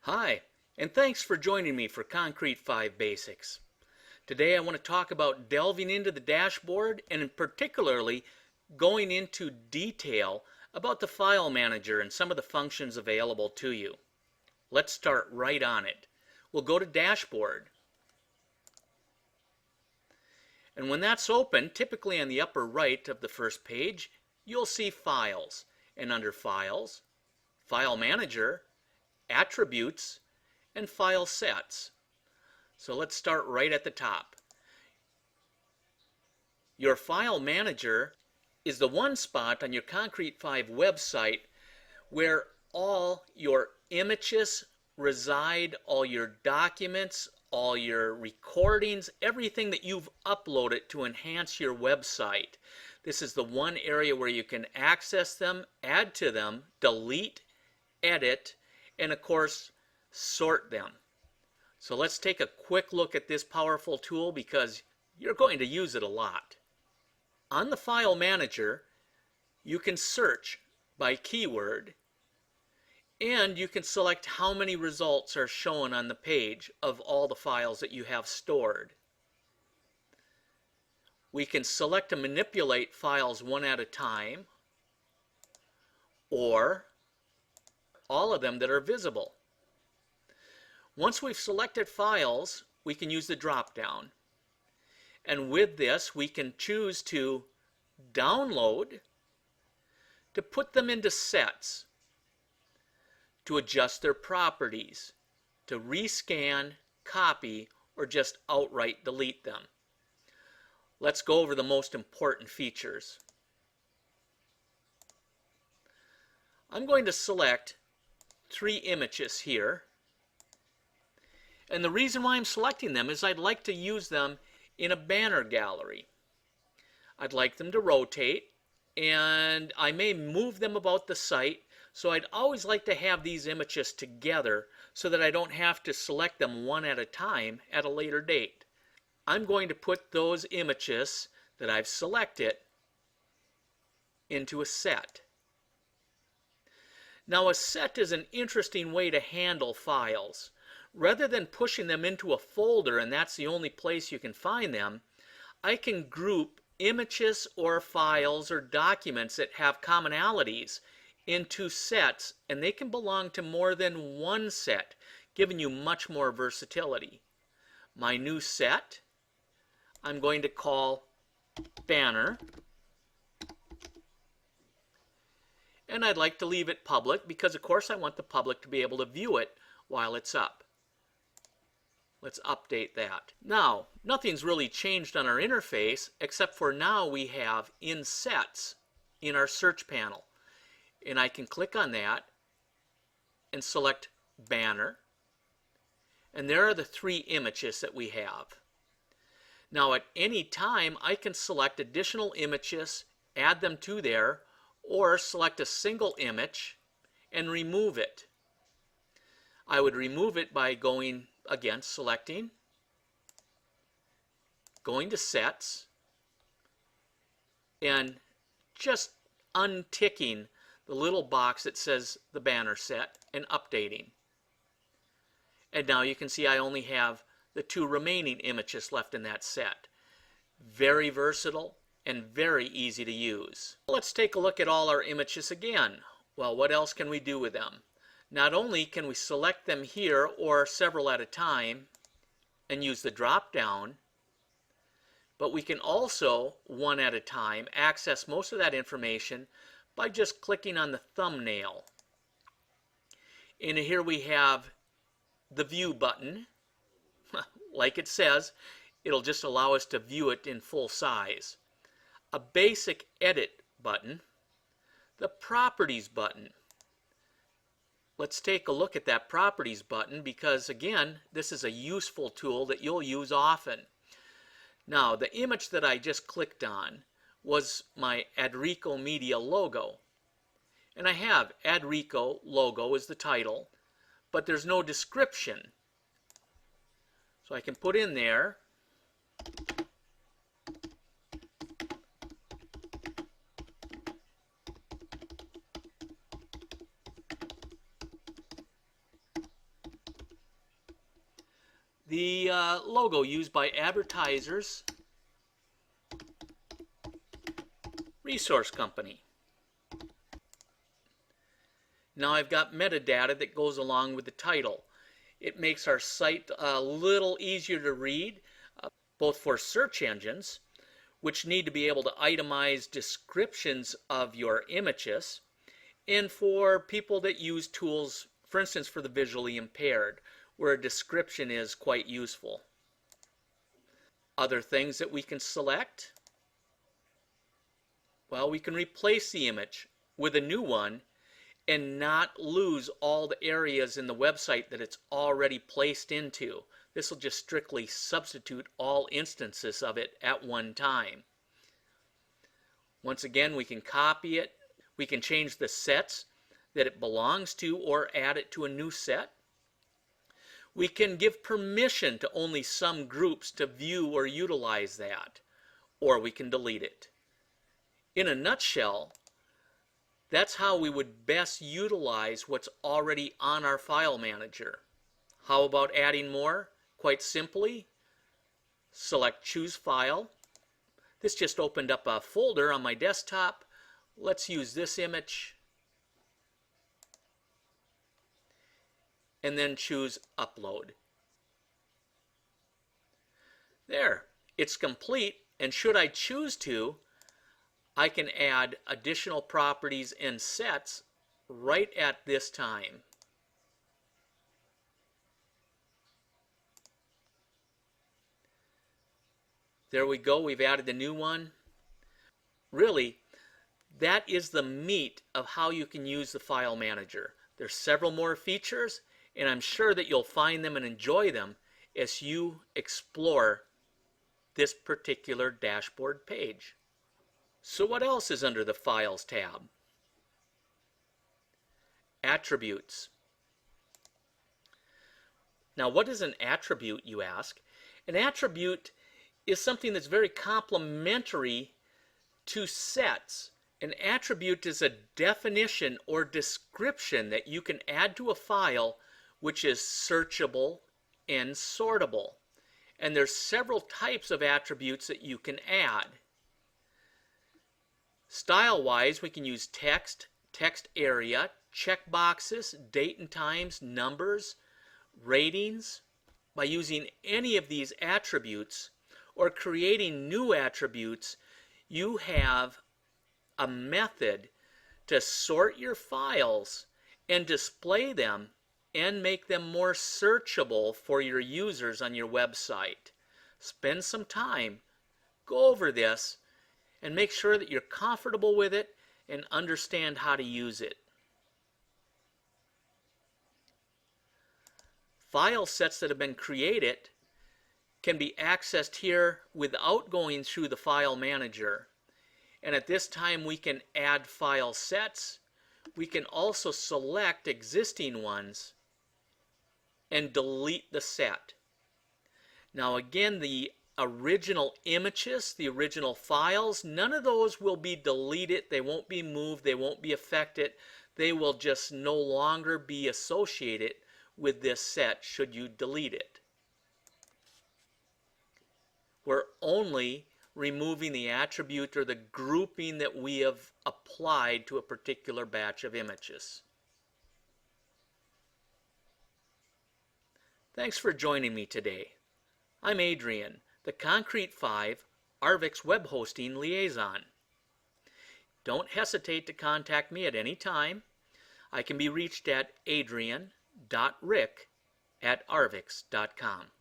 Hi, and thanks for joining me for Concrete5 Basics. Today I want to talk about delving into the dashboard and particularly going into detail about the file manager and some of the functions available to you. Let's start right on it. We'll go to Dashboard. And when that's open, typically on the upper right of the first page, you'll see Files. And under Files, File Manager, Attributes, and File Sets. So let's start right at the top. Your File Manager is the one spot on your concrete5 website where all your images reside, all your documents, all your recordings, everything that you've uploaded to enhance your website. This is the one area where you can access them, add to them, delete, edit, and of course sort them. So let's take a quick look at this powerful tool because you're going to use it a lot. On the File Manager, you can search by keyword, and you can select how many results are shown on the page of all the files that you have stored. We can select to manipulate files one at a time, or all of them that are visible. Once we've selected files, we can use the drop down. And with this, we can choose to download, to put them into sets, to adjust their properties, to rescan, copy, or just outright delete them. Let's go over the most important features. I'm going to select 3 images here. And the reason why I'm selecting them is I'd like to use them in a banner gallery. I'd like them to rotate, and I may move them about the site, so I'd always like to have these images together so that I don't have to select them one at a time at a later date. I'm going to put those images that I've selected into a set. Now, a set is an interesting way to handle files. Rather than pushing them into a folder and that's the only place you can find them, I can group images or files or documents that have commonalities into sets, and they can belong to more than one set, giving you much more versatility. My new set, I'm going to call Banner. And I'd like to leave it public because, of course, I want the public to be able to view it while it's up. Let's update that. Now, nothing's really changed on our interface except for now we have in sets in our search panel. And I can click on that and select Banner. And there are the 3 images that we have. Now, at any time, I can select additional images, add them to there, or select a single image and remove it. I would remove it by going, again, selecting, going to Sets, and just unticking the little box that says the banner set and updating. And now you can see I only have the 2 remaining images left in that set. Very versatile and very easy to use. Let's take a look at all our images again. Well, what else can we do with them? Not only can we select them here or several at a time and use the drop down, but we can also, one at a time, access most of that information by just clicking on the thumbnail. And here we have the View button. Like it says, it'll just allow us to view it in full size. A basic Edit button, the Properties button. Let's take a look at that Properties button because, again, this is a useful tool that you'll use often. Now, the image that I just clicked on was my Arvixe Media logo. And I have Arvixe logo as the title, but there's no description. So I can put in there the logo used by advertisers, resource company. Now I've got metadata that goes along with the title. It makes our site a little easier to read, both for search engines, which need to be able to itemize descriptions of your images, and for people that use tools, for instance, for the visually impaired, where a description is quite useful. Other things that we can select, well, we can replace the image with a new one and not lose all the areas in the website that it's already placed into. This will just strictly substitute all instances of it at one time. Once again, we can copy it. We can change the sets that it belongs to or add it to a new set. We can give permission to only some groups to view or utilize that, or we can delete it. In a nutshell, that's how we would best utilize what's already on our file manager. How about adding more? Quite simply, select Choose File. This just opened up a folder on my desktop. Let's use this image. And then choose Upload. There, it's complete, and should I choose to, I can add additional properties and sets right at this time. There we go, we've added the new one. Really, that is the meat of how you can use the file manager. There's several more features, and I'm sure that you'll find them and enjoy them as you explore this particular dashboard page. So what else is under the Files tab? Attributes. Now, what is an attribute, you ask? An attribute is something that's very complementary to sets. An attribute is a definition or description that you can add to a file which is searchable and sortable. And there's several types of attributes that you can add. Style-wise, we can use text, text area, checkboxes, date and times, numbers, ratings. By using any of these attributes or creating new attributes, you have a method to sort your files and display them and make them more searchable for your users on your website. Spend some time, go over this, and make sure that you're comfortable with it and understand how to use it. File sets that have been created can be accessed here without going through the file manager. And at this time we can add file sets. We can also select existing ones and delete the set. Now again, the original images, the original files, none of those will be deleted. They won't be moved. They won't be affected. They will just no longer be associated with this set should you delete it. We're only removing the attribute or the grouping that we have applied to a particular batch of images. Thanks for joining me today. I'm Adrian, the concrete5 Arvixe Web Hosting Liaison. Don't hesitate to contact me at any time. I can be reached at adrian.rick@arvixe.com.